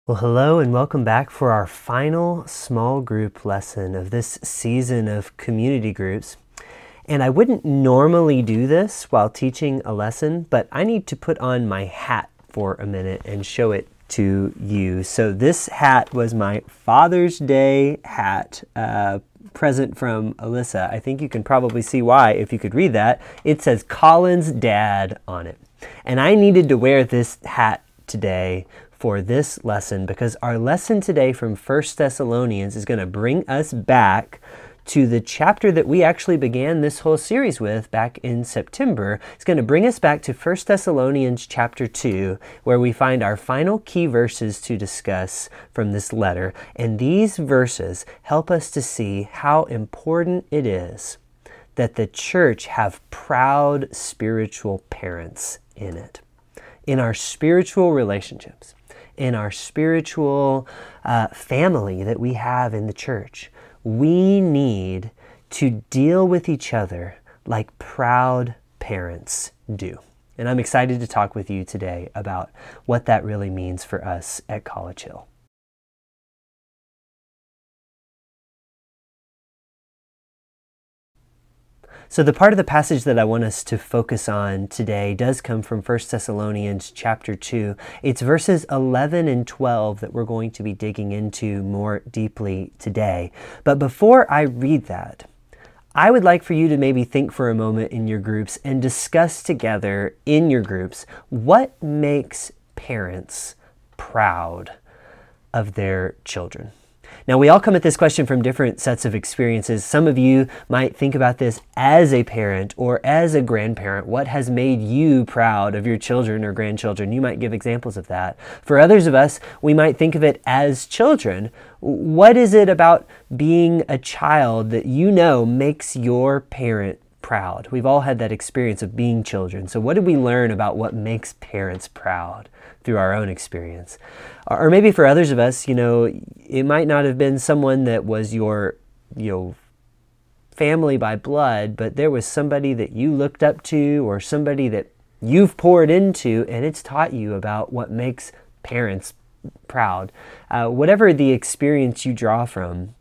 Well, hello and welcome back for our final small group lesson of this season of community groups. And I wouldn't normally do this while teaching a lesson, but I need to put on my hat for a minute and show it to you. So this hat was my Father's Day hat, present from Alyssa. I think you can probably see why if you could read that. It says Colin's Dad on it. And I needed to wear this hat today for this lesson because our lesson today from 1 Thessalonians is going to bring us back to the chapter that we actually began this whole series with back in September. It's going to bring us back to 1 Thessalonians chapter 2, where we find our final key verses to discuss from this letter. And these verses help us to see how important it is that the church have proud spiritual parents in it, in our spiritual relationships, in our spiritual family that we have in the church. We need to deal with each other like proud parents do. And I'm excited to talk with you today about what that really means for us at College Hill. So the part of the passage that I want us to focus on today does come from 1 Thessalonians chapter 2. It's verses 11 and 12 that we're going to be digging into more deeply today. But before I read that, I would like for you to maybe think for a moment in your groups and discuss together in your groups what makes parents proud of their children. Now, we all come at this question from different sets of experiences. Some of you might think about this as a parent or as a grandparent. What has made you proud of your children or grandchildren? You might give examples of that. For others of us, we might think of it as children. What is it about being a child that you know makes your parent proud? We've all had that experience of being children. So what did we learn about what makes parents proud through our own experience? Or maybe for others of us, it might not have been someone that was your family by blood, but there was somebody that you looked up to or somebody that you've poured into, and it's taught you about what makes parents proud. Whatever the experience you draw from,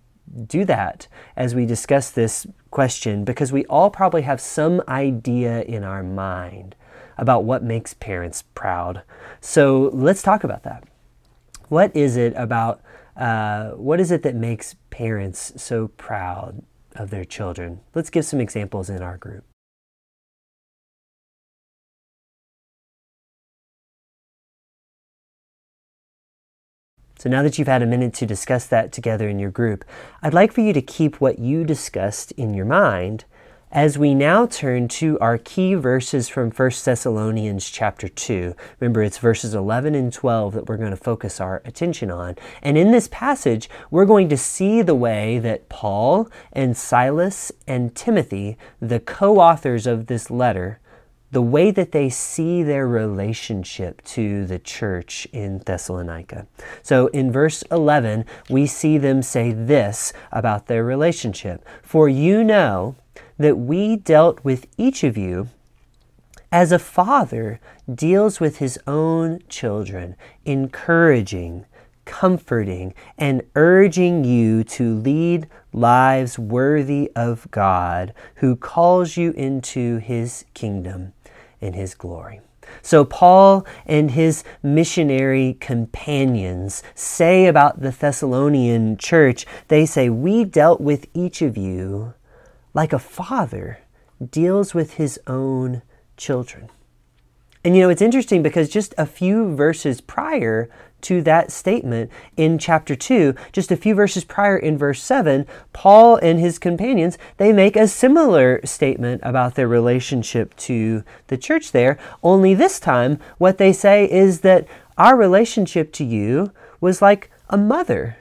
do that as we discuss this question, because we all probably have some idea in our mind about what makes parents proud. So let's talk about that. What is it that makes parents so proud of their children? Let's give some examples in our group. So now that you've had a minute to discuss that together in your group, I'd like for you to keep what you discussed in your mind as we now turn to our key verses from 1 Thessalonians chapter 2. Remember, it's verses 11 and 12 that we're going to focus our attention on. And in this passage, we're going to see the way that Paul and Silas and Timothy, the co-authors of this letter, the way that they see their relationship to the church in Thessalonica. So in verse 11, we see them say this about their relationship. For you know that we dealt with each of you as a father deals with his own children, encouraging, comforting, and urging you to lead lives worthy of God, who calls you into his kingdom and his glory. So Paul and his missionary companions say about the Thessalonian church, they say, we dealt with each of you like a father deals with his own children. And it's interesting because just a few verses prior to that statement in chapter 2, just a few verses prior in verse 7, Paul and his companions, they make a similar statement about their relationship to the church there. Only this time, what they say is that our relationship to you was like a mother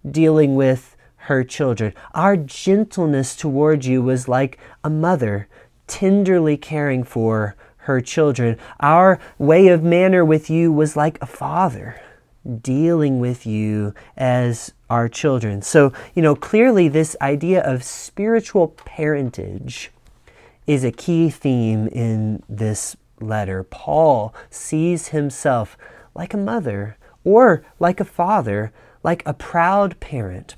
dealing with her children. Our gentleness toward you was like a mother tenderly caring for her children. Our way of manner with you was like a father dealing with you as our children. So, clearly this idea of spiritual parentage is a key theme in this letter. Paul sees himself like a mother or like a father, like a proud parent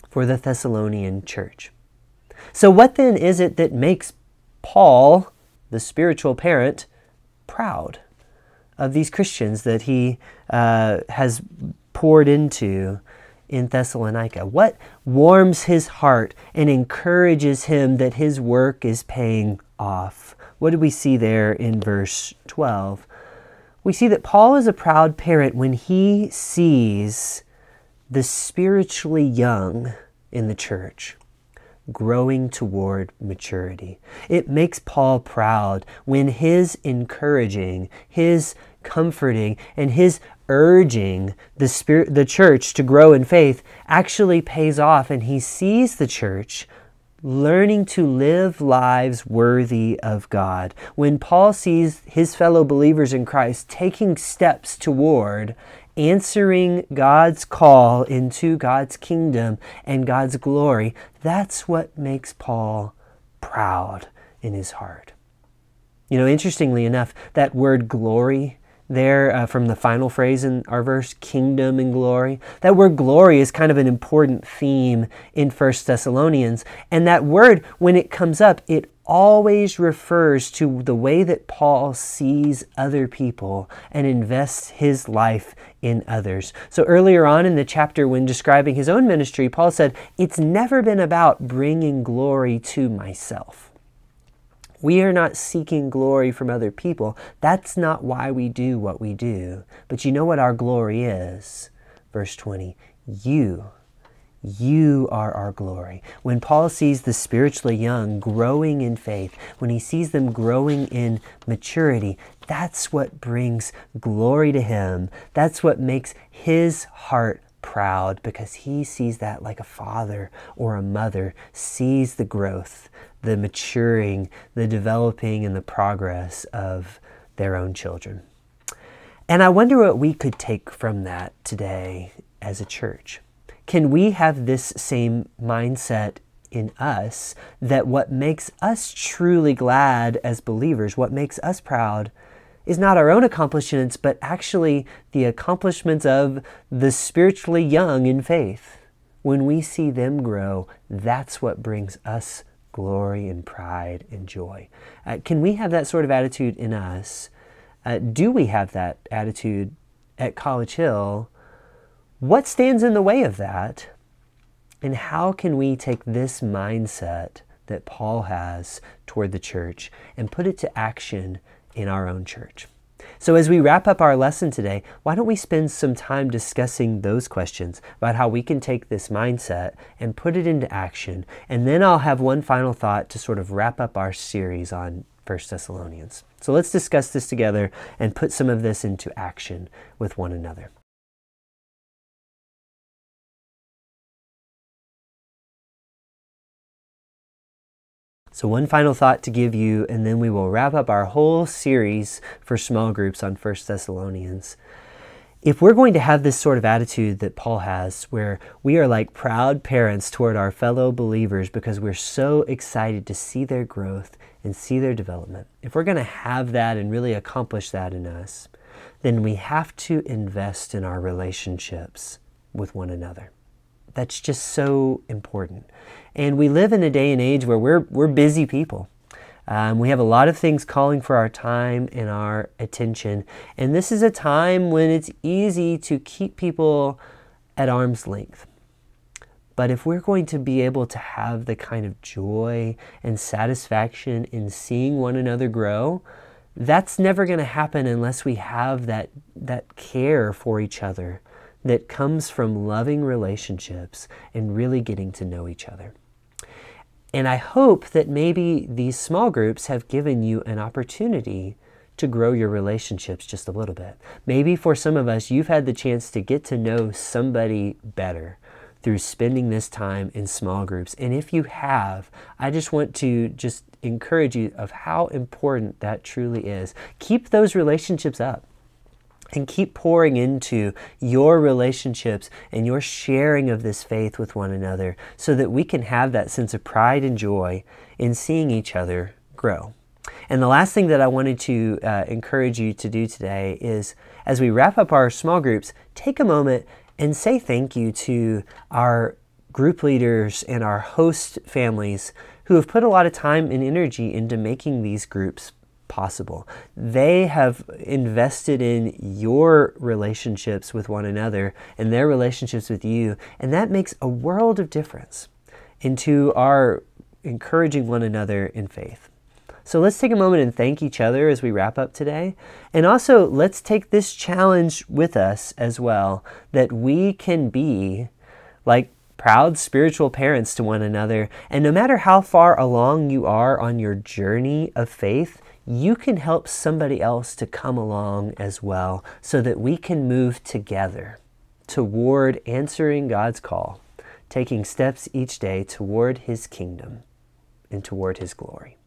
for the Thessalonian church. So what then is it that makes Paul, the spiritual parent, proud of these Christians that he has poured into in Thessalonica? What warms his heart and encourages him that his work is paying off? What do we see there in verse 12? We see that Paul is a proud parent when he sees the spiritually young in the church growing toward maturity. It makes Paul proud when his encouraging, his comforting, and his urging the church to grow in faith actually pays off, and he sees the church learning to live lives worthy of God. When Paul sees his fellow believers in Christ taking steps toward answering God's call into God's kingdom and God's glory, that's what makes Paul proud in his heart. You know, interestingly enough, that word glory there from the final phrase in our verse, kingdom and glory. That word glory is kind of an important theme in 1 Thessalonians. And that word, when it comes up, it always refers to the way that Paul sees other people and invests his life in others. So earlier on in the chapter, when describing his own ministry, Paul said, "It's never been about bringing glory to myself." We are not seeking glory from other people. That's not why we do what we do. But you know what our glory is? Verse 20, you are our glory. When Paul sees the spiritually young growing in faith, when he sees them growing in maturity, that's what brings glory to him. That's what makes his heart proud, because he sees that like a father or a mother sees the growth, the maturing, the developing, and the progress of their own children. And I wonder what we could take from that today as a church. Can we have this same mindset in us, that what makes us truly glad as believers, what makes us proud, is not our own accomplishments, but actually the accomplishments of the spiritually young in faith? When we see them grow, that's what brings us glory and pride and joy. Can we have that sort of attitude in us? Do we have that attitude at College Hill? What stands in the way of that? And how can we take this mindset that Paul has toward the church and put it to action in our own church? So as we wrap up our lesson today, why don't we spend some time discussing those questions about how we can take this mindset and put it into action. And then I'll have one final thought to sort of wrap up our series on 1 Thessalonians. So let's discuss this together and put some of this into action with one another. So one final thought to give you, and then we will wrap up our whole series for small groups on 1 Thessalonians. If we're going to have this sort of attitude that Paul has, where we are like proud parents toward our fellow believers because we're so excited to see their growth and see their development, if we're going to have that and really accomplish that in us, then we have to invest in our relationships with one another. That's just so important. And we live in a day and age where we're busy people. We have a lot of things calling for our time and our attention. And this is a time when it's easy to keep people at arm's length. But if we're going to be able to have the kind of joy and satisfaction in seeing one another grow, that's never going to happen unless we have that care for each other that comes from loving relationships and really getting to know each other. And I hope that maybe these small groups have given you an opportunity to grow your relationships just a little bit. Maybe for some of us, you've had the chance to get to know somebody better through spending this time in small groups. And if you have, I just want to just encourage you of how important that truly is. Keep those relationships up. And keep pouring into your relationships and your sharing of this faith with one another so that we can have that sense of pride and joy in seeing each other grow. And the last thing that I wanted to encourage you to do today is, as we wrap up our small groups, take a moment and say thank you to our group leaders and our host families who have put a lot of time and energy into making these groups possible. They have invested in your relationships with one another and their relationships with you, and that makes a world of difference into our encouraging one another in faith. So let's take a moment and thank each other as we wrap up today. And also, let's take this challenge with us as well, that we can be like proud spiritual parents to one another. And no matter how far along you are on your journey of faith, you can help somebody else to come along as well, so that we can move together toward answering God's call, taking steps each day toward His kingdom and toward His glory.